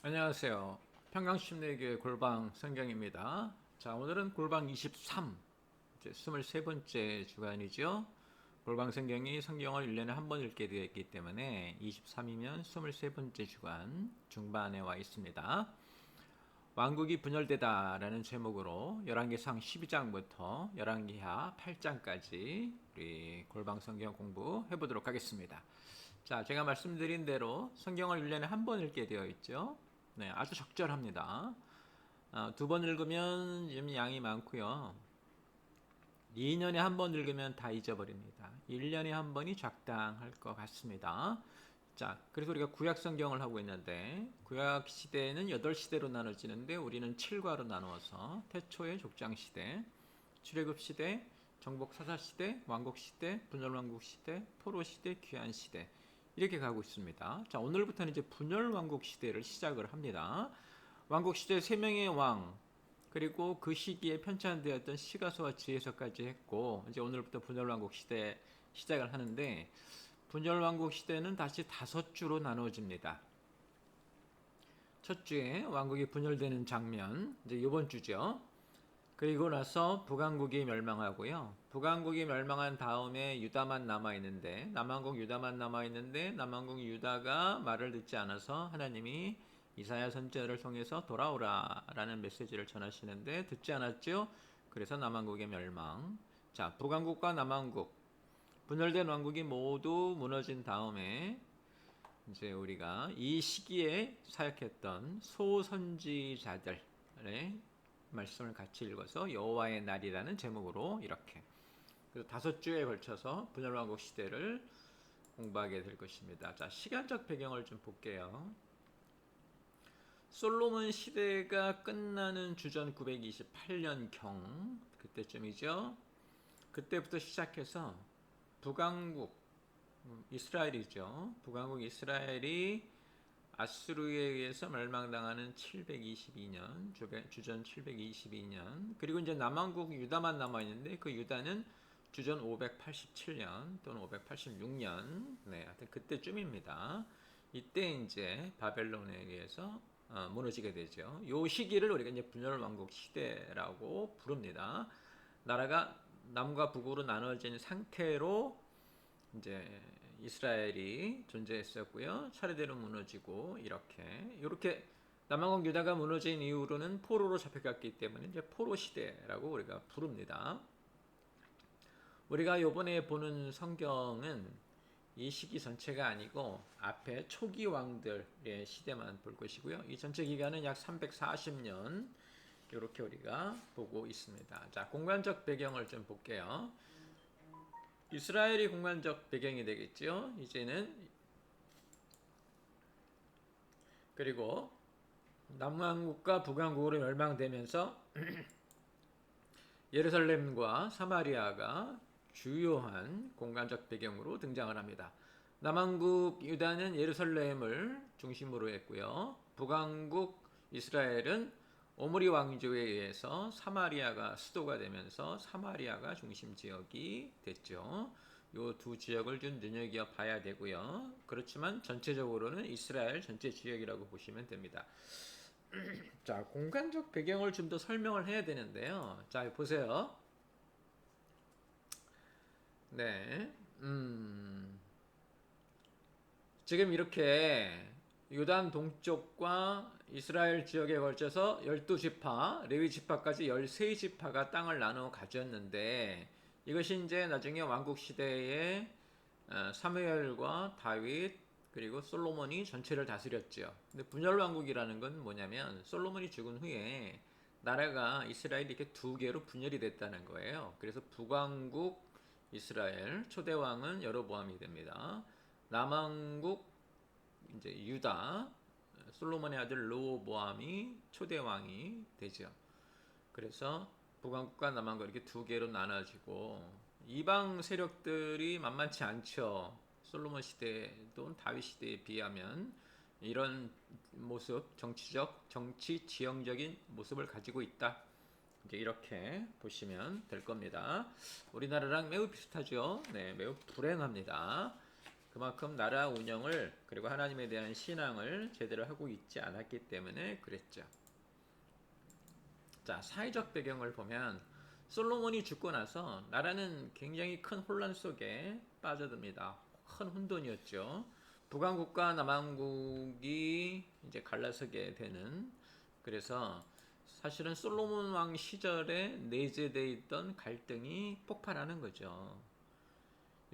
안녕하세요. 평강심리교회 골방 성경입니다. 자, 오늘은 골방 23, 이제 23번째 주간이죠. 골방 성경이 성경을 1년에 한 번 읽게 되어 있기 때문에 23이면 23번째 주간 중반에 와 있습니다. 왕국이 분열되다라는 제목으로 열왕기상 12장부터 열왕기하 8장까지 우리 골방 성경 공부해 보도록 하겠습니다. 자, 제가 말씀드린 대로 성경을 1년에 한 번 읽게 되어 있죠. 네, 아주 적절합니다. 두 번 읽으면 좀 양이 많고요. 2년에 한 번 읽으면 다 잊어버립니다. 1년에 한 번이 적당할 것 같습니다. 자, 그래서 우리가 구약 성경을 하고 있는데 구약 시대는 8시대로 나눠지는데 우리는 7과로 나누어서 태초의 족장 시대, 출애굽 시대, 정복 사사 시대, 왕국 시대, 분열 왕국 시대, 포로 시대, 귀환 시대 이렇게 가고 있습니다. 자, 오늘부터는 이제 분열 왕국 시대를 시작을 합니다. 왕국 시대 3명의 왕 그리고 그 시기에 편찬되었던 시가서와 지혜서까지 했고 이제 오늘부터 분열왕국 시대 시작을 하는데 분열왕국 시대는 다시 5주로 나누어집니다. 첫 주에 왕국이 분열되는 장면 이제 이번 주죠. 그리고 나서 북왕국이 멸망하고요. 북왕국이 멸망한 다음에 유다만 남아있는데 남왕국 유다만 남아있는데 남왕국 유다가 말을 듣지 않아서 하나님이 이사야 선지자를 통해서 돌아오라 라는 메시지를 전하시는데 듣지 않았죠. 그래서 남왕국의 멸망. 자, 북왕국과 남왕국 분열된 왕국이 모두 무너진 다음에 이제 우리가 이 시기에 사역했던 소선지자들의 말씀을 같이 읽어서 여호와의 날이라는 제목으로 이렇게 그래서 5주에 걸쳐서 분열왕국 시대를 공부하게 될 것입니다. 자, 시간적 배경을 좀 볼게요. 솔로몬 시대가 끝나는 주전 928년경 그때쯤이죠. 그때부터 시작해서 북왕국 이스라엘이죠. 북왕국 이스라엘이 아수르에 의해서 멸망당하는 722년 주전 722년 그리고 이제 남왕국 유다만 남아있는데 그 유다는 주전 587년 또는 586년 네, 하여튼 그때쯤입니다. 이때 이제 바벨론에 의해서 무너지게 되죠. 이 시기를 우리가 이제 분열왕국 시대라고 부릅니다. 나라가 남과 북으로 나눠진 상태로 이제 이스라엘이 존재했었고요. 차례대로 무너지고 이렇게 남왕국 유다가 무너진 이후로는 포로로 잡혀갔기 때문에 이제 포로 시대라고 우리가 부릅니다. 우리가 이번에 보는 성경은 이 시기 전체가 아니고 앞에 초기 왕들의 시대만 볼 것이고요. 이 전체 기간은 약 340년 이렇게 우리가 보고 있습니다. 자, 공간적 배경을 좀 볼게요. 이스라엘이 공간적 배경이 되겠죠. 이제는 그리고 남왕국과 북왕국으로 멸망되면서 예루살렘과 사마리아가 주요한 공간적 배경으로 등장을 합니다. 남왕국 유다는 예루살렘을 중심으로 했고요. 북왕국 이스라엘은 오므리 왕조에 의해서 사마리아가 수도가 되면서 사마리아가 중심 지역이 됐죠. 이 두 지역을 좀 눈여겨봐야 되고요. 그렇지만 전체적으로는 이스라엘 전체 지역이라고 보시면 됩니다. 자, 공간적 배경을 좀 더 설명을 해야 되는데요. 자, 보세요. 네. 지금 이렇게 요단 동쪽과 이스라엘 지역에 걸쳐서 12지파, 레위 지파까지 13지파가 땅을 나누어 가졌는데 이것이 이제 나중에 왕국 시대에 사무엘과 다윗 그리고 솔로몬이 전체를 다스렸죠. 근데 분열 왕국이라는 건 뭐냐면 솔로몬이 죽은 후에 나라가 이스라엘이 이렇게 두 개로 분열이 됐다는 거예요. 그래서 북왕국 이스라엘 초대 왕은 여로보암이 됩니다. 남왕국 이제 유다 솔로몬의 아들 르호보암이 초대 왕이 되죠. 그래서 북왕국과 남왕국 이렇게 두 개로 나눠지고 이방 세력들이 만만치 않죠. 솔로몬 시대 또는 다윗 시대에 비하면 이런 모습, 정치 지형적인 모습을 가지고 있다. 이제 이렇게 보시면 될 겁니다. 우리나라랑 매우 비슷하죠. 네, 매우 불행합니다. 그만큼 나라 운영을 그리고 하나님에 대한 신앙을 제대로 하고 있지 않았기 때문에 그랬죠. 자, 사회적 배경을 보면 솔로몬이 죽고 나서 나라는 굉장히 큰 혼란 속에 빠져듭니다. 큰 혼돈이었죠. 북왕국과 남왕국이 이제 갈라서게 되는, 그래서 사실은 솔로몬 왕 시절에 내재되어 있던 갈등이 폭발하는 거죠.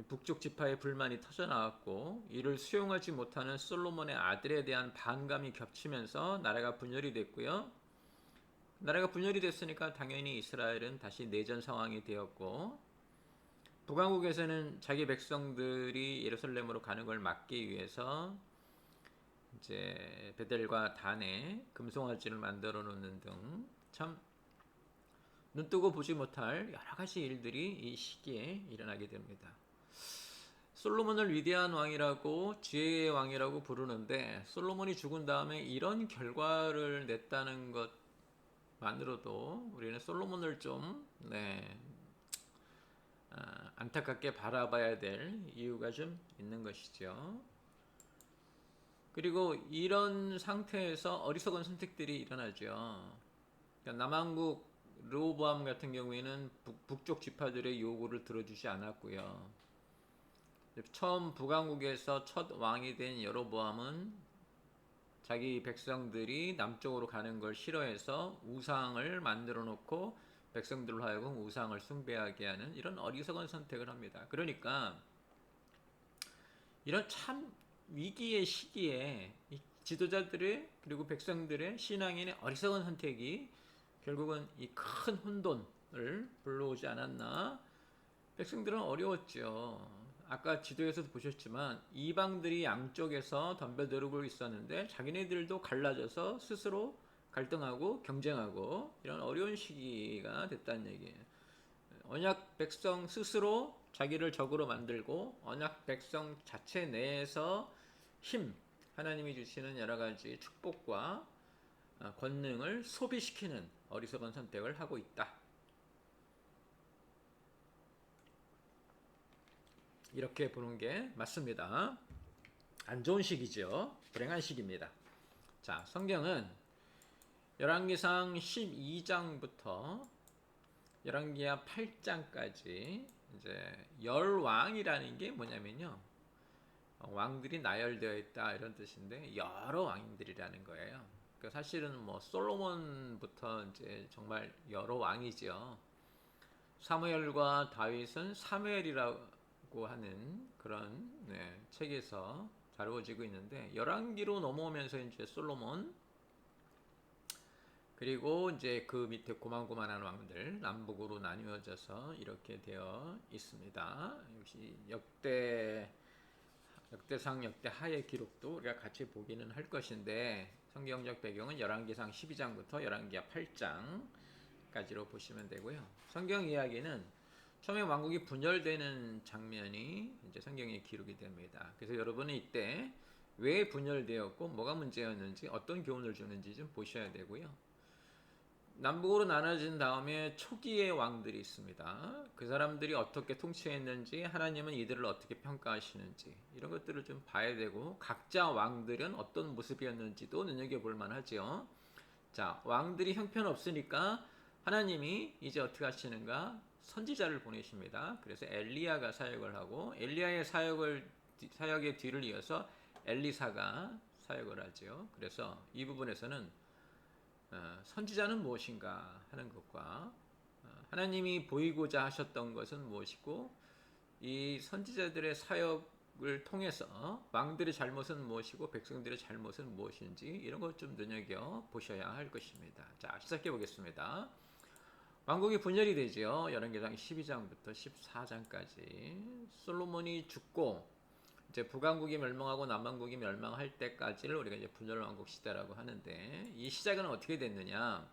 북쪽 지파의 불만이 터져나왔고 이를 수용하지 못하는 솔로몬의 아들에 대한 반감이 겹치면서 나라가 분열이 됐고요. 나라가 분열이 됐으니까 당연히 이스라엘은 다시 내전 상황이 되었고, 북왕국에서는 자기 백성들이 예루살렘으로 가는 걸 막기 위해서 이제 베델과 단에 금송아지를 만들어 놓는 등 참 눈뜨고 보지 못할 여러 가지 일들이 이 시기에 일어나게 됩니다. 솔로몬을 위대한 왕이라고, 지혜의 왕이라고 부르는데 솔로몬이 죽은 다음에 이런 결과를 냈다는 것만으로도 우리는 솔로몬을 좀 안타깝게 바라봐야 될 이유가 좀 있는 것이죠. 그리고 이런 상태에서 어리석은 선택들이 일어나죠. 그러니까 남왕국 르호보암 같은 경우에는 북쪽 지파들의 요구를 들어주지 않았고요. 처음 북왕국에서 첫 왕이 된 여로보암은 자기 백성들이 남쪽으로 가는 걸 싫어해서 우상을 만들어 놓고 백성들로 하여금 우상을 숭배하게 하는 이런 어리석은 선택을 합니다. 그러니까 이런 참 위기의 시기에 이 지도자들의 그리고 백성들의 신앙인의 어리석은 선택이 결국은 이 큰 혼돈을 불러오지 않았나. 백성들은 어려웠죠. 아까 지도에서도 보셨지만 이방들이 양쪽에서 덤벼들고 있었는데 자기네들도 갈라져서 스스로 갈등하고 경쟁하고 이런 어려운 시기가 됐다는 얘기예요. 언약 백성 스스로 자기를 적으로 만들고 언약 백성 자체 내에서 하나님이 주시는 여러 가지 축복과 권능을 소비시키는 어리석은 선택을 하고 있다. 이렇게 보는 게 맞습니다. 안 좋은 시기죠. 불행한 시기입니다. 자, 성경은 열왕기상 12장부터 열왕기하 8장까지 이제 열왕이라는 게 뭐냐면요, 왕들이 나열되어 있다 이런 뜻인데 여러 왕들이라는 거예요. 그러니까 사실은 뭐 솔로몬부터 이제 정말 여러 왕이죠. 사무엘과 다윗은 사무엘이라고 하는 그런 책에서 다루어지고 있는데, 열왕기로 넘어오면서 이제 솔로몬, 그리고 이제 그 밑에 고만고만한 왕들 남북으로 나뉘어져서 이렇게 되어 있습니다. 역시 역대상 역대하의 기록도 우리가 같이 보기는 할 것인데, 성경적 배경은 열왕기상 12장부터 열왕기하 8장까지로 보시면 되고요. 성경 이야기는 처음에 왕국이 분열되는 장면이 이제 성경에 기록이 됩니다. 그래서 여러분은 이때 왜 분열되었고 뭐가 문제였는지, 어떤 교훈을 주는지 좀 보셔야 되고요. 남북으로 나눠진 다음에 초기의 왕들이 있습니다. 그 사람들이 어떻게 통치했는지, 하나님은 이들을 어떻게 평가하시는지, 이런 것들을 좀 봐야 되고, 각자 왕들은 어떤 모습이었는지도 눈여겨볼 만하죠. 자, 왕들이 형편없으니까 하나님이 이제 어떻게 하시는가? 선지자를 보내십니다. 그래서 엘리야가 사역을 하고, 엘리야의 사역의 뒤를 이어서 엘리사가 사역을 하죠. 그래서 이 부분에서는 선지자는 무엇인가 하는 것과 하나님이 보이고자 하셨던 것은 무엇이고, 이 선지자들의 사역을 통해서 왕들의 잘못은 무엇이고 백성들의 잘못은 무엇인지, 이런 것 좀 눈여겨 보셔야 할 것입니다. 자, 시작해 보겠습니다. 왕국이 분열이 되죠. 열왕기상 12장부터 14장까지 솔로몬이 죽고 이제 북왕국이 멸망하고 남왕국이 멸망할 때까지를 우리가 이제 분열왕국 시대라고 하는데, 이 시작은 어떻게 됐느냐?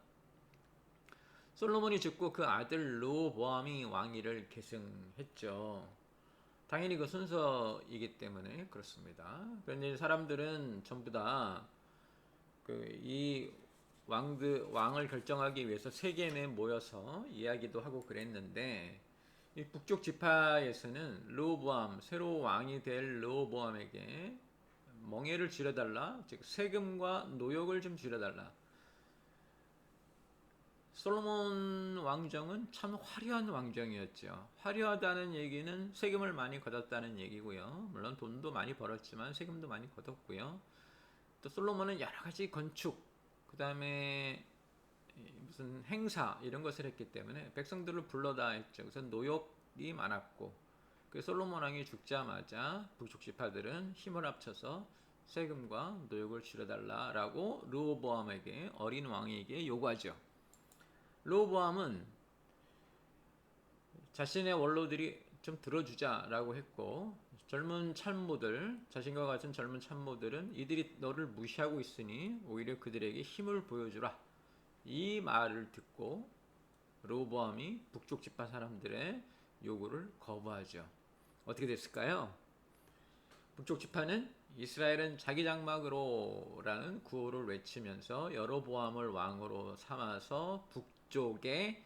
솔로몬이 죽고 그 아들 르호보암이 왕위를 계승했죠. 당연히 그 순서이기 때문에 그렇습니다. 그런데 사람들은 전부 다 이 왕을 결정하기 위해서 세겜에 모여서 이야기도 하고 그랬는데, 이 북쪽 지파에서는 르호보암, 새로 왕이 될 르호보암에게 멍에를 줄여달라, 즉 세금과 노역을 좀 줄여달라. 솔로몬 왕정은 참 화려한 왕정이었죠. 화려하다는 얘기는 세금을 많이 걷었다는 얘기고요. 물론 돈도 많이 벌었지만 세금도 많이 걷었고요. 또 솔로몬은 여러 가지 건축, 그 다음에 무슨 행사 이런 것을 했기 때문에 백성들을 불러다 했죠. 그래서 노역이 많았고, 그 솔로몬 왕이 죽자마자 북쪽 지파들은 힘을 합쳐서 세금과 노역을 줄여달라라고 르호보암에게, 어린 왕에게 요구하죠. 르호보암은 자신의 원로들이 좀 들어주자라고 했고, 젊은 참모들, 자신과 같은 젊은 참모들은 이들이 너를 무시하고 있으니 오히려 그들에게 힘을 보여주라, 이 말을 듣고 르호보암이 북쪽 지파 사람들의 요구를 거부하죠. 어떻게 됐을까요? 북쪽 지파는 이스라엘은 자기 장막으로라는 구호를 외치면서 여로보암을 왕으로 삼아서 북쪽에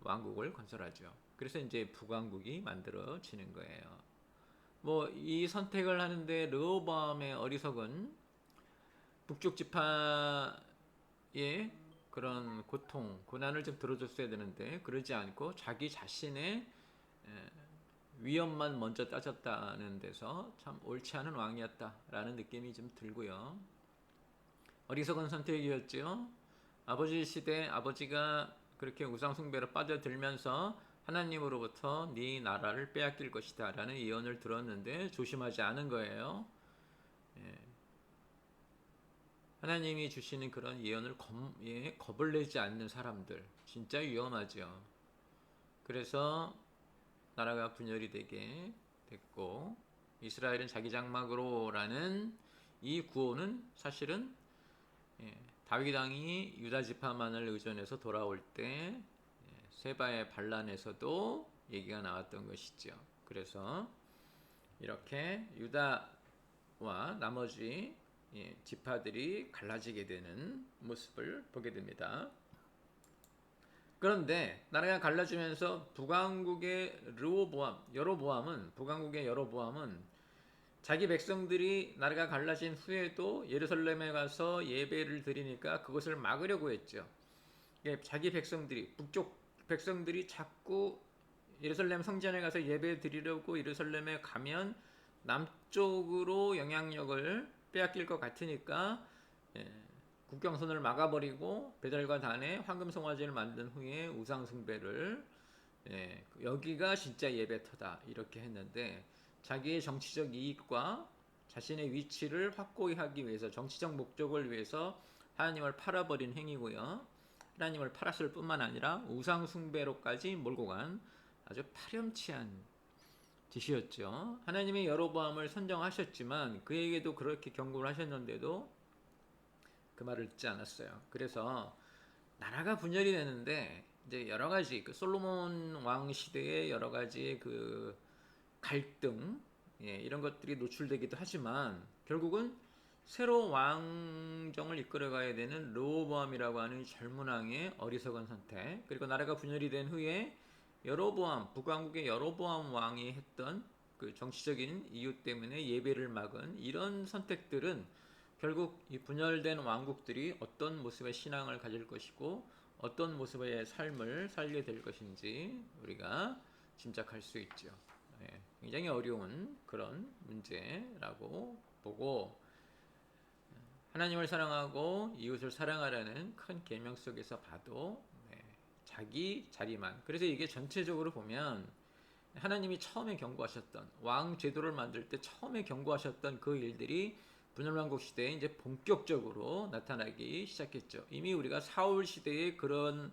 왕국을 건설하죠. 그래서 이제 북왕국이 만들어지는 거예요. 뭐 이 선택을 하는데 르호보암의 어리석은 북쪽 지파의 그런 고통, 고난을 좀 들어줬어야 되는데 그러지 않고 자기 자신의 위험만 먼저 따졌다는 데서 참 옳지 않은 왕이었다라는 느낌이 좀 들고요. 어리석은 선택이었죠. 아버지 시대 아버지가 그렇게 우상 숭배로 빠져들면서 하나님으로부터 네 나라를 빼앗길 것이다 라는 예언을 들었는데 조심하지 않은 거예요. 하나님이 주시는 그런 예언을 겁을 내지 않는 사람들 진짜 위험하죠. 그래서 나라가 분열이 되게 됐고, 이스라엘은 자기 장막으로라는 이 구호는 사실은 다윗 왕이 유다 지파만을 의존해서 돌아올 때 세바의 반란에서도 얘기가 나왔던 것이죠. 그래서 이렇게 유다와 나머지 지파들이 갈라지게 되는 모습을 보게 됩니다. 그런데 나라가 갈라지면서 북왕국의 북왕국의 여로보암은 자기 백성들이 나라가 갈라진 후에도 예루살렘에 가서 예배를 드리니까 그것을 막으려고 했죠. 자기 백성들이, 북쪽 백성들이 자꾸 예루살렘 성전에 가서 예배 드리려고 예루살렘에 가면 남쪽으로 영향력을 빼앗길 것 같으니까 국경선을 막아버리고 베델과 단에 황금송아지를 만든 후에 우상숭배를, 여기가 진짜 예배터다 이렇게 했는데, 자기의 정치적 이익과 자신의 위치를 확고히 하기 위해서, 정치적 목적을 위해서 하나님을 팔아버린 행위고요. 하나님을 팔았을 뿐만 아니라 우상숭배로까지 몰고 간 아주 파렴치한 짓이었죠. 하나님의 여로보암을 선정하셨지만 그에게도 그렇게 경고를 하셨는데도 그 말을 듣지 않았어요. 그래서 나라가 분열이 되는데 이제 여러 가지 그 솔로몬 왕 시대의 여러 가지 그 갈등, 이런 것들이 노출되기도 하지만 결국은 새로 왕정을 이끌어가야 되는 르호보암이라고 하는 젊은 왕의 어리석은 선택, 그리고 나라가 분열이 된 후에 여로보암, 북왕국의 여로보암 왕이 했던 그 정치적인 이유 때문에 예배를 막은 이런 선택들은 결국 이 분열된 왕국들이 어떤 모습의 신앙을 가질 것이고 어떤 모습의 삶을 살게 될 것인지 우리가 짐작할 수 있죠. 굉장히 어려운 그런 문제라고 보고, 하나님을 사랑하고 이웃을 사랑하라는 큰 계명 속에서 봐도 자기 자리만, 그래서 이게 전체적으로 보면 하나님이 처음에 경고하셨던, 왕 제도를 만들 때 처음에 경고하셨던 그 일들이 분열왕국 시대에 이제 본격적으로 나타나기 시작했죠. 이미 우리가 사울 시대의 그런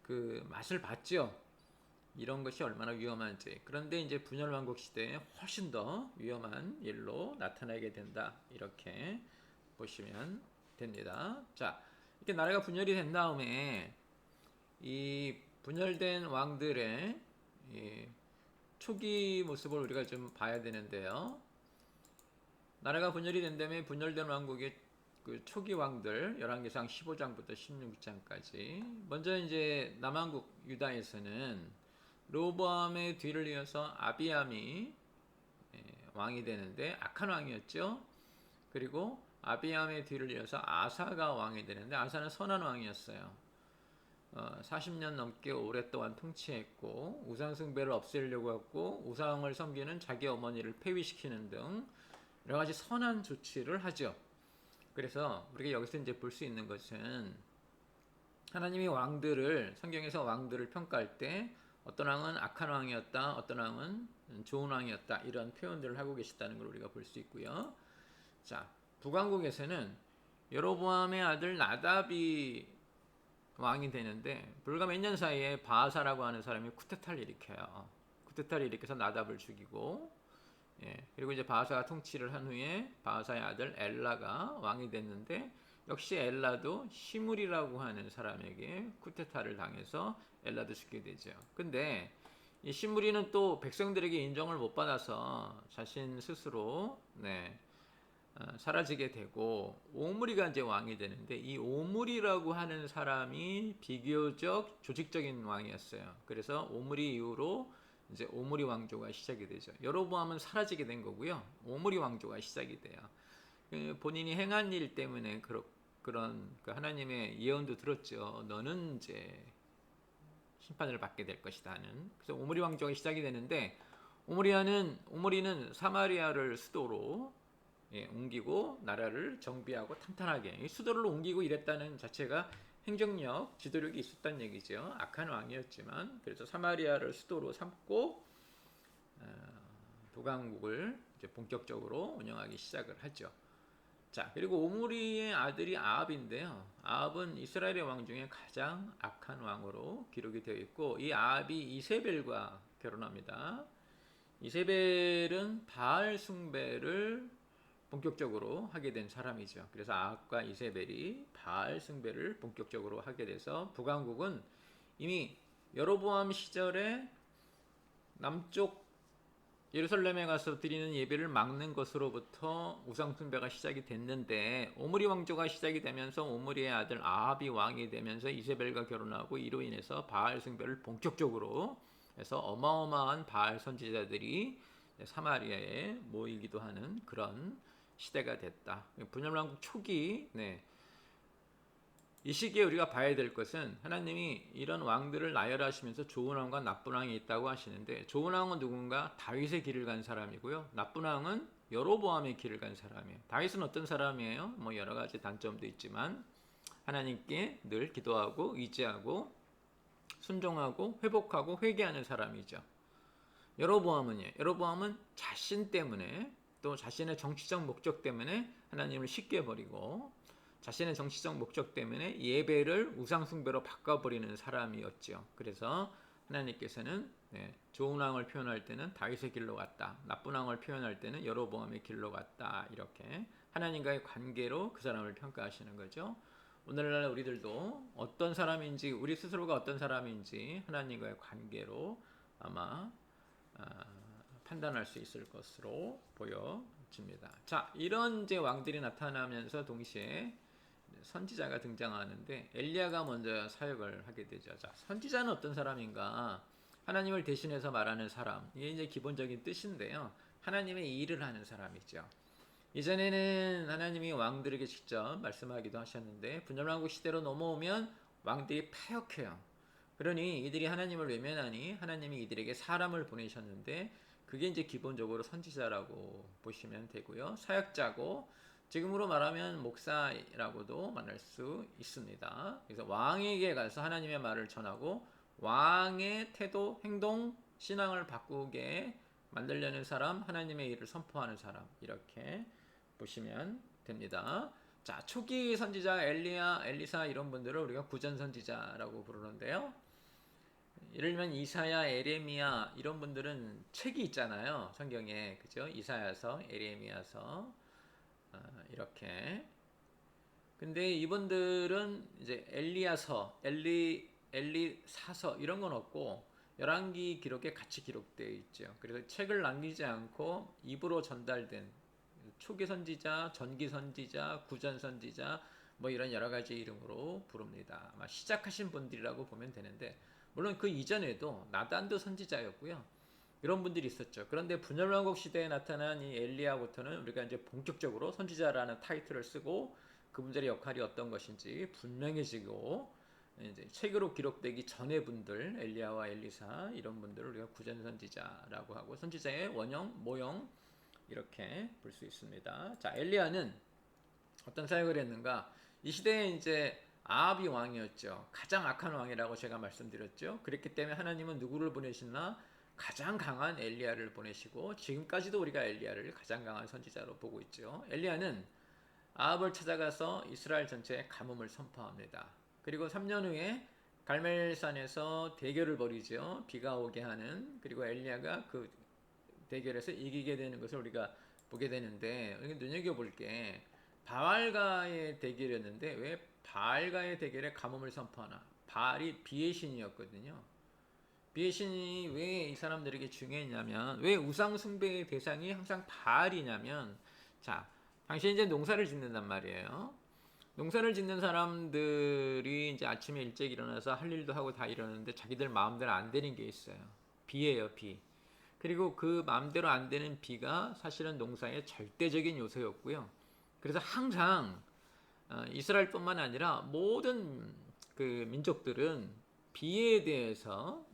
그 맛을 봤죠. 이런 것이 얼마나 위험한지. 그런데 이제 분열왕국 시대에 훨씬 더 위험한 일로 나타나게 된다, 이렇게 보시면 됩니다. 자, 이렇게 나라가 분열이 된 다음에 이 분열된 왕들의 초기 모습을 우리가 좀 봐야 되는데요. 나라가 분열이 된 다음에 분열된 왕국의 그 초기 왕들, 열왕기상 15장부터 16장까지. 먼저 이제 남왕국 유다에서는 르호보암의 뒤를 이어서 아비암이 왕이 되는데 악한 왕이었죠. 그리고 아비암의 뒤를 이어서 아사가 왕이 되는데 아사는 선한 왕이었어요. 40년 넘게 오랫동안 통치했고 우상 숭배를 없애려고 했고 우상을 섬기는 자기 어머니를 폐위시키는 등 여러 가지 선한 조치를 하죠. 그래서 우리가 여기서 이제 볼 수 있는 것은 하나님이 왕들을 성경에서 왕들을 평가할 때 어떤 왕은 악한 왕이었다, 어떤 왕은 좋은 왕이었다 이런 표현들을 하고 계시다는 걸 우리가 볼 수 있고요. 자, 북왕국에서는 여로보암의 아들 나답이 왕이 되는데 불과 몇 년 사이에 바하사라고 하는 사람이 쿠데타를 일으켜요. 쿠데타를 일으켜서 나답을 죽이고, 그리고 이제 바하사가 통치를 한 후에 바하사의 아들 엘라가 왕이 됐는데 역시 엘라도 시므리라고 하는 사람에게 쿠데타를 당해서 엘라도 죽게 되죠. 근데 이 시므리는 또 백성들에게 인정을 못 받아서 자신 스스로 사라지게 되고 오므리가 이제 왕이 되는데 이 오므리라고 하는 사람이 비교적 조직적인 왕이었어요. 그래서 오므리 이후로 이제 오므리 왕조가 시작이 되죠. 여로보암은 사라지게 된 거고요. 오므리 왕조가 시작이 돼요. 본인이 행한 일 때문에 그런 하나님의 예언도 들었죠. 너는 이제 심판을 받게 될 것이다는. 그래서 오므리 왕조가 시작이 되는데 오므리는 사마리아를 수도로 옮기고 나라를 정비하고 탄탄하게 수도를 옮기고 이랬다는 자체가 행정력, 지도력이 있었다는 얘기죠. 악한 왕이었지만 그래서 사마리아를 수도로 삼고 북왕국을 이제 본격적으로 운영하기 시작을 하죠. 자, 그리고 오므리의 아들이 아합인데요. 아합은 이스라엘의 왕 중에 가장 악한 왕으로 기록이 되어 있고 이 아합이 이세벨과 결혼합니다. 이세벨은 바알 숭배를 본격적으로 하게 된 사람이죠. 그래서 아합과 이세벨이 바알 숭배를 본격적으로 하게 돼서 북왕국은 이미 여로보암 시절에 남쪽 예루살렘에 가서 드리는 예배를 막는 것으로부터 우상 숭배가 시작이 됐는데 오므리 왕조가 시작이 되면서 오므리의 아들 아합이 왕이 되면서 이세벨과 결혼하고 이로 인해서 바알 숭배를 본격적으로 해서 어마어마한 바알 선지자들이 사마리아에 모이기도 하는 그런 시대가 됐다. 분열왕국 초기 이 시기에 우리가 봐야 될 것은 하나님이 이런 왕들을 나열하시면서 좋은 왕과 나쁜 왕이 있다고 하시는데 좋은 왕은 누군가? 다윗의 길을 간 사람이고요. 나쁜 왕은 여로보암의 길을 간 사람이에요. 다윗은 어떤 사람이에요? 뭐 여러 가지 단점도 있지만 하나님께 늘 기도하고 의지하고 순종하고 회복하고 회개하는 사람이죠. 여로보암은요? 여로보암은 자신 때문에 또 자신의 정치적 목적 때문에 하나님을 쉽게 버리고 자신의 정치적 목적 때문에 예배를 우상숭배로 바꿔버리는 사람이었죠. 그래서 하나님께서는 좋은 왕을 표현할 때는 다윗의 길로 갔다. 나쁜 왕을 표현할 때는 여로보암의 길로 갔다. 이렇게 하나님과의 관계로 그 사람을 평가하시는 거죠. 오늘날 우리들도 어떤 사람인지 우리 스스로가 어떤 사람인지 하나님과의 관계로 아마 판단할 수 있을 것으로 보여집니다. 자, 이런 이제 왕들이 나타나면서 동시에 선지자가 등장하는데 엘리야가 먼저 사역을 하게 되죠. 자, 선지자는 어떤 사람인가? 하나님을 대신해서 말하는 사람. 이게 이제 기본적인 뜻인데요. 하나님의 일을 하는 사람이죠. 이전에는 하나님이 왕들에게 직접 말씀하기도 하셨는데 분열왕국 시대로 넘어오면 왕들이 패역해요. 그러니 이들이 하나님을 외면하니 하나님이 이들에게 사람을 보내셨는데 그게 이제 기본적으로 선지자라고 보시면 되고요. 사역자고 지금으로 말하면 목사라고도 말할 수 있습니다. 그래서 왕에게 가서 하나님의 말을 전하고 왕의 태도, 행동, 신앙을 바꾸게 만들려는 사람, 하나님의 일을 선포하는 사람 이렇게 보시면 됩니다. 자, 초기 선지자 엘리야, 엘리사 이런 분들을 우리가 구전 선지자라고 부르는데요. 예를 들면 이사야, 에레미야 이런 분들은 책이 있잖아요. 성경에 그죠? 이사야서, 에레미야서 이렇게. 근데 이분들은 이제 엘리야서, 엘리사서 이런 건 없고 열왕기 기록에 같이 기록되어 있죠. 그래서 책을 남기지 않고 입으로 전달된 초기 선지자, 전기 선지자, 구전 선지자 뭐 이런 여러 가지 이름으로 부릅니다. 아마 시작하신 분들이라고 보면 되는데 물론 그 이전에도 나단도 선지자였고요. 이런 분들이 있었죠. 그런데 분열왕국 시대에 나타난 이 엘리야부터는 우리가 이제 본격적으로 선지자라는 타이틀을 쓰고 그분들의 역할이 어떤 것인지 분명해지고, 이제 책으로 기록되기 전의 분들, 엘리야와 엘리사 이런 분들을 우리가 구전 선지자라고 하고, 선지자의 원형, 모형 이렇게 볼 수 있습니다. 자, 엘리야는 어떤 사역을 했는가? 이 시대에 이제 아합이 왕이었죠. 가장 악한 왕이라고 제가 말씀드렸죠. 그렇기 때문에 하나님은 누구를 보내시나? 가장 강한 엘리야를 보내시고, 지금까지도 우리가 엘리야를 가장 강한 선지자로 보고 있죠. 엘리야는 아합을 찾아가서 이스라엘 전체에 가뭄을 선포합니다. 그리고 3년 후에 갈멜산에서 대결을 벌이죠. 비가 오게 하는. 그리고 엘리야가 그 대결에서 이기게 되는 것을 우리가 보게 되는데, 여기 눈여겨볼 게 바알과의 대결이었는데 왜 바알과의 대결에 가뭄을 선포하나? 바알이 비의 신이었거든요. 비의 신이 왜 이 사람들에게 중요했냐면, 왜 우상 숭배의 대상이 항상 바알이냐면, 자, 당신이 이제 농사를 짓는단 말이에요. 농사를 짓는 사람들이 이제 아침에 일찍 일어나서 할 일도 하고 다 이러는데 자기들 마음대로 안 되는 게 있어요. 비예요, 비. 그리고 그 마음대로 안 되는 비가 사실은 농사의 절대적인 요소였고요. 그래서 항상 이스라엘뿐만 아니라 모든 그 민족들은 비에 대해서,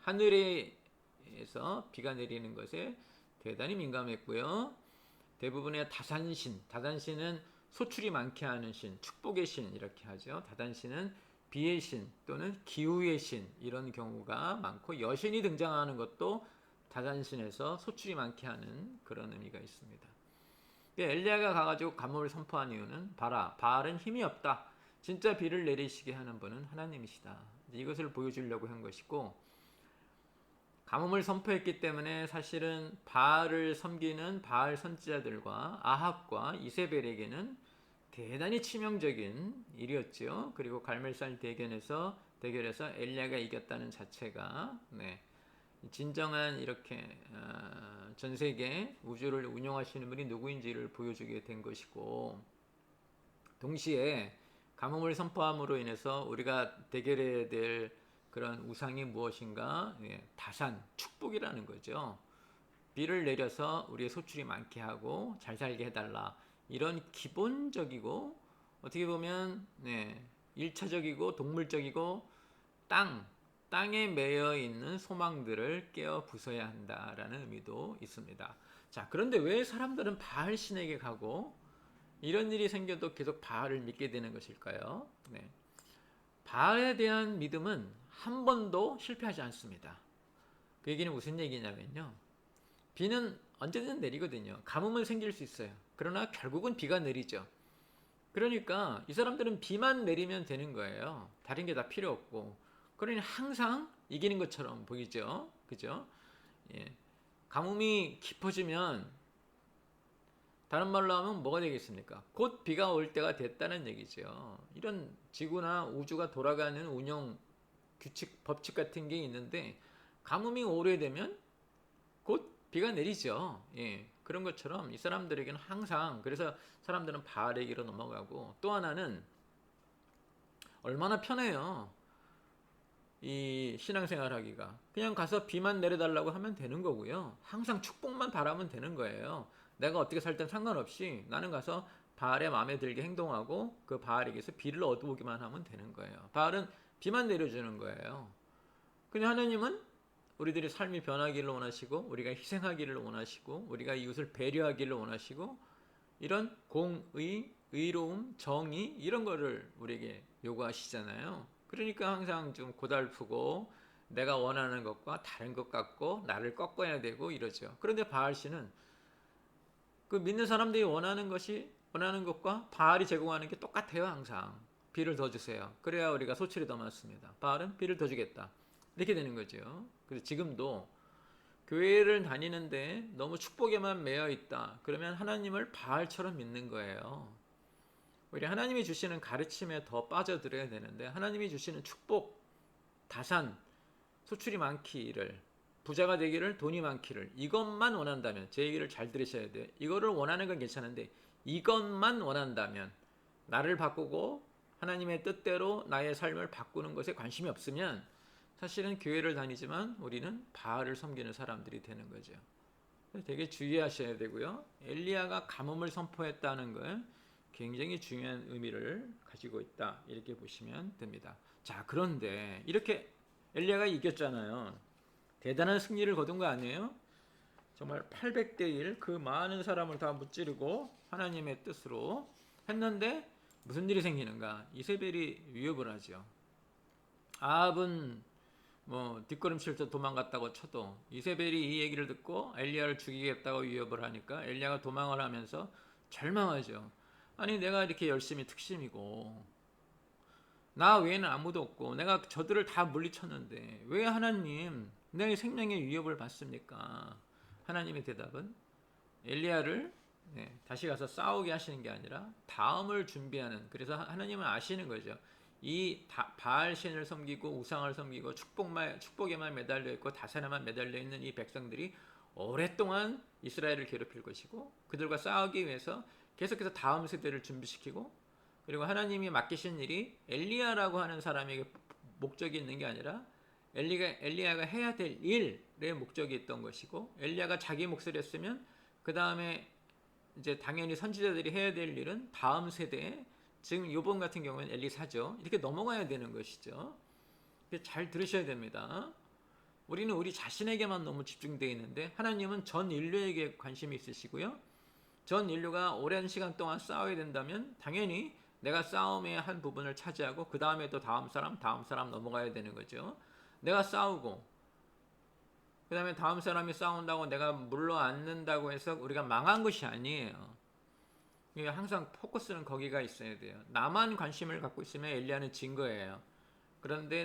하늘에서 비가 내리는 것에 대단히 민감했고요. 대부분의 다단신은 소출이 많게 하는 신, 축복의 신 이렇게 하죠. 다단신은 비의 신 또는 기후의 신 이런 경우가 많고, 여신이 등장하는 것도 다단신에서 소출이 많게 하는 그런 의미가 있습니다. 엘리야가 가가지고 가뭄을 선포한 이유는, 봐라, 바알은 힘이 없다. 진짜 비를 내리시게 하는 분은 하나님이시다. 이것을 보여주려고 한 것이고, 가뭄을 선포했기 때문에 사실은 바알을 섬기는 바알 선지자들과 아합과 이세벨에게는 대단히 치명적인 일이었죠. 그리고 갈멜산 대결에서 엘리야가 이겼다는 자체가, 진정한 이렇게 전 세계 우주를 운영하시는 분이 누구인지를 보여주게 된 것이고, 동시에 가뭄을 선포함으로 인해서 우리가 대결해야 될 그런 우상이 무엇인가? 다산, 축복이라는 거죠. 비를 내려서 우리의 소출이 많게 하고 잘 살게 해달라. 이런 기본적이고 어떻게 보면 1차적이고 동물적이고 땅에 매여 있는 소망들을 깨어 부숴야 한다라는 의미도 있습니다. 자, 그런데 왜 사람들은 바알 신에게 가고 이런 일이 생겨도 계속 바알을 믿게 되는 것일까요? 바알에 대한 믿음은 한 번도 실패하지 않습니다. 그 얘기는 무슨 얘기냐면요, 비는 언제든 내리거든요. 가뭄은 생길 수 있어요. 그러나 결국은 비가 내리죠. 그러니까 이 사람들은 비만 내리면 되는 거예요. 다른 게 다 필요 없고. 그러니 항상 이기는 것처럼 보이죠. 그죠? 가뭄이 깊어지면, 다른 말로 하면 뭐가 되겠습니까? 곧 비가 올 때가 됐다는 얘기죠. 이런 지구나 우주가 돌아가는 운영 규칙, 법칙 같은 게 있는데, 가뭄이 오래되면 곧 비가 내리죠. 그런 것처럼 이 사람들에게는 항상, 그래서 사람들은 바알에게로 넘어가고, 또 하나는 얼마나 편해요. 이 신앙생활 하기가. 그냥 가서 비만 내려달라고 하면 되는 거고요. 항상 축복만 바라면 되는 거예요. 내가 어떻게 살든 상관없이 나는 가서 바알의 마음에 들게 행동하고 그 바알에게서 비를 얻어오기만 하면 되는 거예요. 바알은 비만 내려주는 거예요. 근데 하나님은 우리들의 삶이 변하기를 원하시고, 우리가 희생하기를 원하시고, 우리가 이웃을 배려하기를 원하시고, 이런 공의, 의로움, 정의 이런 거를 우리에게 요구하시잖아요. 그러니까 항상 좀 고달프고 내가 원하는 것과 다른 것 같고 나를 꺾어야 되고 이러죠. 그런데 바알씨는 그 믿는 사람들이 원하는 것과 바알이 제공하는 게 똑같아요. 항상 비를 더 주세요. 그래야 우리가 소출이 더 많습니다. 바알은 비를 더 주겠다. 이렇게 되는 거죠. 그래서 지금도 교회를 다니는데 너무 축복에만 매여 있다. 그러면 하나님을 바알처럼 믿는 거예요. 우리 하나님이 주시는 가르침에 더 빠져들어야 되는데, 하나님이 주시는 축복, 다산, 소출이 많기를, 부자가 되기를, 돈이 많기를, 이것만 원한다면, 제 얘기를 잘 들으셔야 돼요. 이거를 원하는 건 괜찮은데 이것만 원한다면, 나를 바꾸고 하나님의 뜻대로 나의 삶을 바꾸는 것에 관심이 없으면 사실은 교회를 다니지만 우리는 바알을 섬기는 사람들이 되는 거죠. 되게 주의하셔야 되고요. 엘리야가 가뭄을 선포했다는 건 굉장히 중요한 의미를 가지고 있다, 이렇게 보시면 됩니다. 자, 그런데 이렇게 엘리야가 이겼잖아요. 대단한 승리를 거둔 거 아니에요? 정말 800대 1, 그 많은 사람을 다 무찌르고 하나님의 뜻으로 했는데 무슨 일이 생기는가? 이세벨이 위협을 하죠. 아합은 뭐 뒷걸음칠 때 도망갔다고 쳐도 이세벨이 이 얘기를 듣고 엘리야를 죽이겠다고 위협을 하니까 엘리야가 도망을 하면서 절망하죠. 아니, 내가 이렇게 열심히 특심이고 나 외에는 아무도 없고 내가 저들을 다 물리쳤는데 왜 하나님 내 생명의 위협을 받습니까? 하나님의 대답은 엘리야를 다시 가서 싸우게 하시는 게 아니라 다음을 준비하는, 그래서 하나님은 아시는 거죠. 이 바알 신을 섬기고 우상을 섬기고 축복에만 매달려 있고 다산에만 매달려 있는 이 백성들이 오랫동안 이스라엘을 괴롭힐 것이고 그들과 싸우기 위해서 계속해서 다음 세대를 준비시키고, 그리고 하나님이 맡기신 일이 엘리야라고 하는 사람에게 목적이 있는 게 아니라 엘리야가 해야 될 일에 목적이 있던 것이고, 엘리야가 자기 몫을 했으면 그 다음에 이제 당연히 선지자들이 해야 될 일은 다음 세대에, 지금 요번 같은 경우는 엘리사죠. 이렇게 넘어가야 되는 것이죠. 잘 들으셔야 됩니다. 우리는 우리 자신에게만 너무 집중되어 있는데 하나님은 전 인류에게 관심이 있으시고요. 전 인류가 오랜 시간 동안 싸워야 된다면 당연히 내가 싸움의 한 부분을 차지하고 그 다음에 또 다음 사람 넘어가야 되는 거죠. 내가 싸우고 그 다음에 다음 사람이 싸운다고 내가 물러앉는다고 해서 우리가 망한 것이 아니에요. 항상 포커스는 거기가 있어야 돼요. 나만 관심을 갖고 있으면 엘리야는 진 거예요. 그런데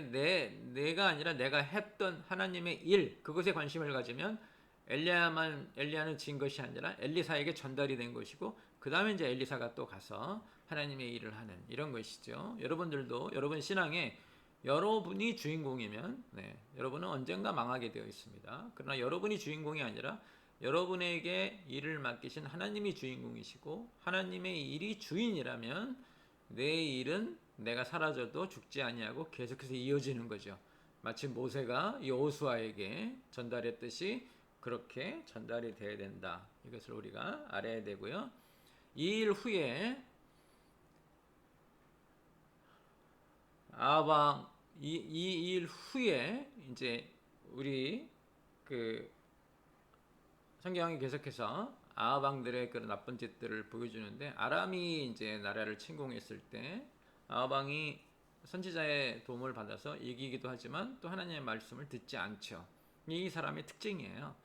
내가 아니라 내가 했던 하나님의 일, 그것에 관심을 가지면 엘리야는 진 것이 아니라 엘리사에게 전달이 된 것이고, 그 다음에 이제 엘리사가 또 가서 하나님의 일을 하는, 이런 것이죠. 여러분들도 여러분 신앙에 여러분이 주인공이면 여러분은 언젠가 망하게 되어 있습니다. 그러나 여러분이 주인공이 아니라 여러분에게 일을 맡기신 하나님이 주인공이시고 하나님의 일이 주인이라면 내 일은 내가 사라져도 죽지 아니하고 계속해서 이어지는 거죠. 마치 모세가 여호수아에게 전달했듯이 그렇게 전달이 돼야 된다. 이것을 우리가 알아야 되고요. 이 일 후에 이 일 후에 이제 우리 성경이 계속해서 아합 왕들의 그런 나쁜 짓들을 보여주는데, 아람이 이제 나라를 침공했을 때 아합 왕이 선지자의 도움을 받아서 이기기도 하지만 또 하나님의 말씀을 듣지 않죠. 이 사람의 특징이에요.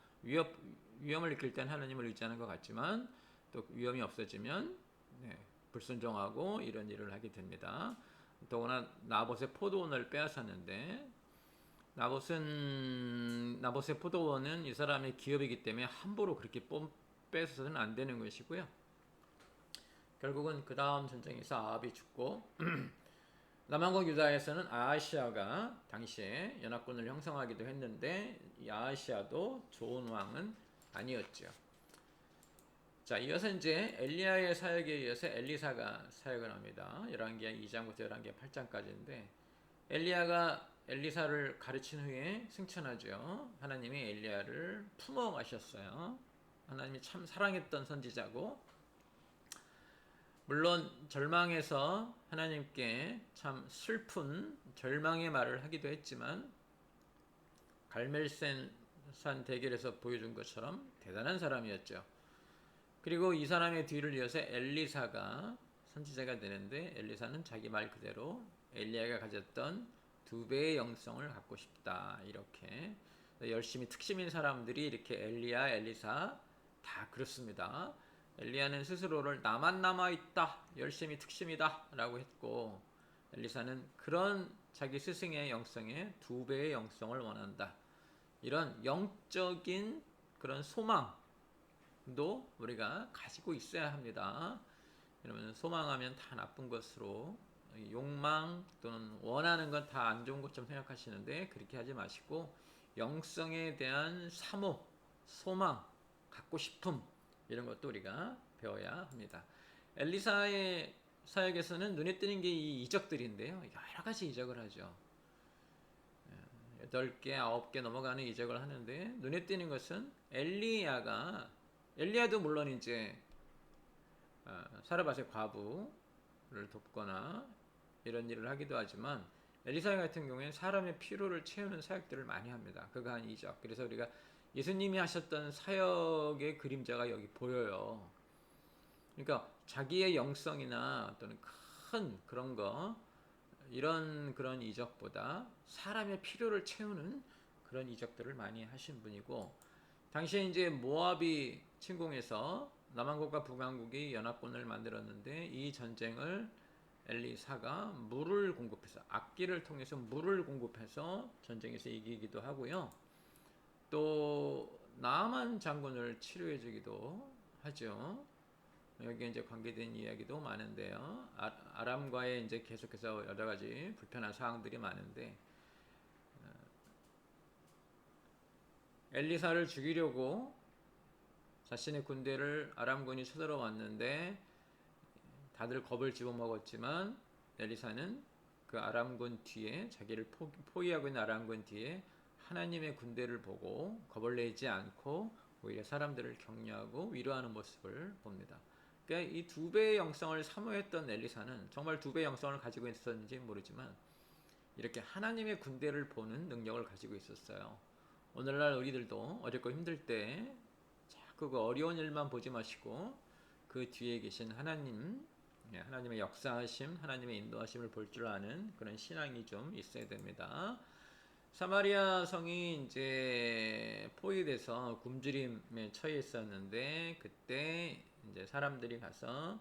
위험을 느낄 땐 하나님을 의지하는 것 같지만 또 위험이 없어지면 불순종하고 이런 일을 하게 됩니다. 더구나 나봇의 포도원을 빼앗았는데, 나봇의 포도원은 이 사람의 기업이기 때문에 함부로 그렇게 뺏어서는 안 되는 것이고요. 결국은 그 다음 전쟁에서 아합이 죽고 남왕국 유다에서는 아하시아가 당시에 연합군을 형성하기도 했는데 이 아하시아도 좋은 왕은 아니었죠. 자, 이어서 이제 엘리야의 사역에 이어서 엘리사가 사역을 합니다. 11개 2장부터 11개 8장까지인데 엘리야가 엘리사를 가르친 후에 승천하죠. 하나님이 엘리야를 품어 가셨어요. 하나님이 참 사랑했던 선지자고, 물론 절망해서 하나님께 참 슬픈 절망의 말을 하기도 했지만 갈멜산 대결에서 보여준 것처럼 대단한 사람이었죠. 그리고 이 사람의 뒤를 이어서 엘리사가 선지자가 되는데, 엘리사는 자기 말 그대로 엘리야가 가졌던 2배의 영성을 갖고 싶다, 이렇게 열심히 특심인 사람들이 이렇게 엘리야, 엘리사 다 그렇습니다. 엘리야는 스스로를 나만 남아있다, 열심히 특심이다 라고 했고, 엘리사는 그런 자기 스승의 영성에 2배의 영성을 원한다, 이런 영적인 그런 소망도 우리가 가지고 있어야 합니다. 여러분, 소망하면 다 나쁜 것으로, 욕망 또는 원하는 건 다 안 좋은 것처럼 생각하시는데 그렇게 하지 마시고, 영성에 대한 사모, 소망, 갖고 싶음, 이런 것도 우리가 배워야 합니다. 엘리사의 사역에서는 눈에 띄는 게 이 이적들인데요. 여러 가지 이적을 하죠. 8개, 9개 넘어가는 이적을 하는데 눈에 띄는 것은 엘리야도 물론 이제 사르밧의 과부를 돕거나 이런 일을 하기도 하지만 엘리사 같은 경우에는 사람의 피로를 채우는 사역들을 많이 합니다. 그가 한 이적. 그래서 우리가 예수님이 하셨던 사역의 그림자가 여기 보여요. 그러니까 자기의 영성이나 또는 큰 그런 거 이런 그런 이적보다 사람의 필요를 채우는 그런 이적들을 많이 하신 분이고, 당시에 이제 모압이 침공해서 남왕국과 북왕국이 연합군을 만들었는데 이 전쟁을 엘리사가 물을 공급해서 악기를 통해서 물을 공급해서 전쟁에서 이기기도 하고요. 또 나아만 장군을 치료해 주기도 하죠. 여기 이제 관계된 이야기도 많은데요. 아람과의 이제 계속해서 여러 가지 불편한 사항들이 많은데 엘리사를 죽이려고 자신의 군대를 아람군이 쳐들어왔는데 다들 겁을 집어먹었지만 엘리사는 그 아람군 뒤에 자기를 포위하고 있는 아람군 뒤에 하나님의 군대를 보고 겁을 내지 않고 오히려 사람들을 격려하고 위로하는 모습을 봅니다. 그러니까 이 2배의 영성을 사모했던 엘리사는 정말 2배의 영성을 가지고 있었는지 모르지만 이렇게 하나님의 군대를 보는 능력을 가지고 있었어요. 오늘날 우리들도 어렵고 힘들 때 자꾸 그 어려운 일만 보지 마시고 그 뒤에 계신 하나님, 하나님의 역사하심, 하나님의 인도하심을 볼 줄 아는 그런 신앙이 좀 있어야 됩니다. 사마리아 성이 이제 포위돼서 굶주림에 처해 있었는데 그때 이제 사람들이 가서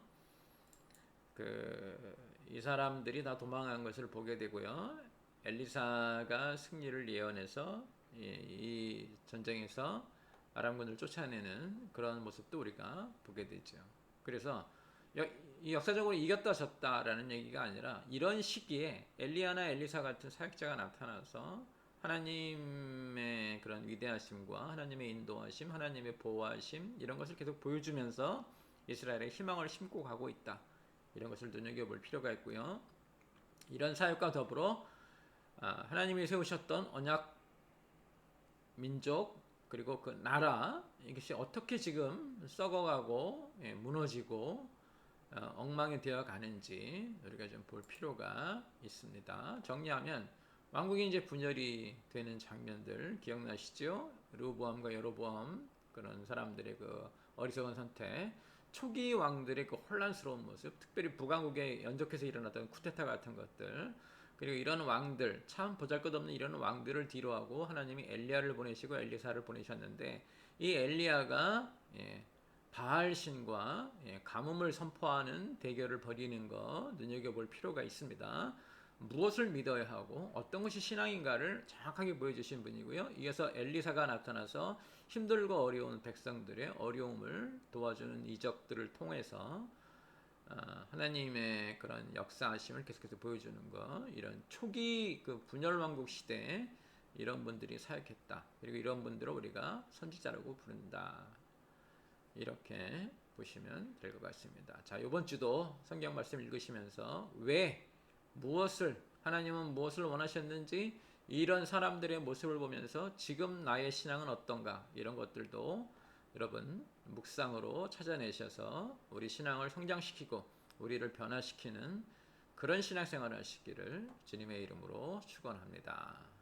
이 사람들이 다 도망간 것을 보게 되고요. 엘리사가 승리를 예언해서 이 전쟁에서 아람군을 쫓아내는 그런 모습도 우리가 보게 되죠. 그래서 역사적으로 이겼다 졌다라는 얘기가 아니라 이런 시기에 엘리야나 엘리사 같은 사역자가 나타나서 하나님의 그런 위대하심과 하나님의 인도하심, 하나님의 보호하심 이런 것을 계속 보여주면서 이스라엘의 희망을 심고 가고 있다. 이런 것을 눈여겨볼 필요가 있고요. 이런 사역과 더불어 하나님이 세우셨던 언약 민족 그리고 그 나라 이것이 어떻게 지금 썩어가고 무너지고 엉망이 되어 가는지 우리가 좀 볼 필요가 있습니다. 정리하면 왕국이 이제 분열이 되는 장면들 기억나시죠? 르호보암과 여로보암 그런 사람들의 그 어리석은 선택, 초기 왕들의 그 혼란스러운 모습, 특별히 북왕국에 연속해서 일어났던 쿠데타 같은 것들, 그리고 이런 왕들, 참 보잘것없는 이런 왕들을 뒤로하고 하나님이 엘리야를 보내시고 엘리사를 보내셨는데 이 엘리야가 바알신과 가뭄을 선포하는 대결을 벌이는 거 눈여겨볼 필요가 있습니다. 무엇을 믿어야 하고 어떤 것이 신앙인가를 정확하게 보여주신 분이고요. 이어서 엘리사가 나타나서 힘들고 어려운 백성들의 어려움을 도와주는 이적들을 통해서 하나님의 그런 역사하심을 계속해서 보여주는 것, 이런 초기 그 분열왕국 시대에 이런 분들이 사역했다. 그리고 이런 분들을 우리가 선지자라고 부른다. 이렇게 보시면 될 것 같습니다. 자, 이번 주도 성경 말씀 읽으시면서 하나님은 무엇을 원하셨는지 이런 사람들의 모습을 보면서 지금 나의 신앙은 어떤가 이런 것들도 여러분 묵상으로 찾아내셔서 우리 신앙을 성장시키고 우리를 변화시키는 그런 신앙생활을 하시기를 주님의 이름으로 축원합니다.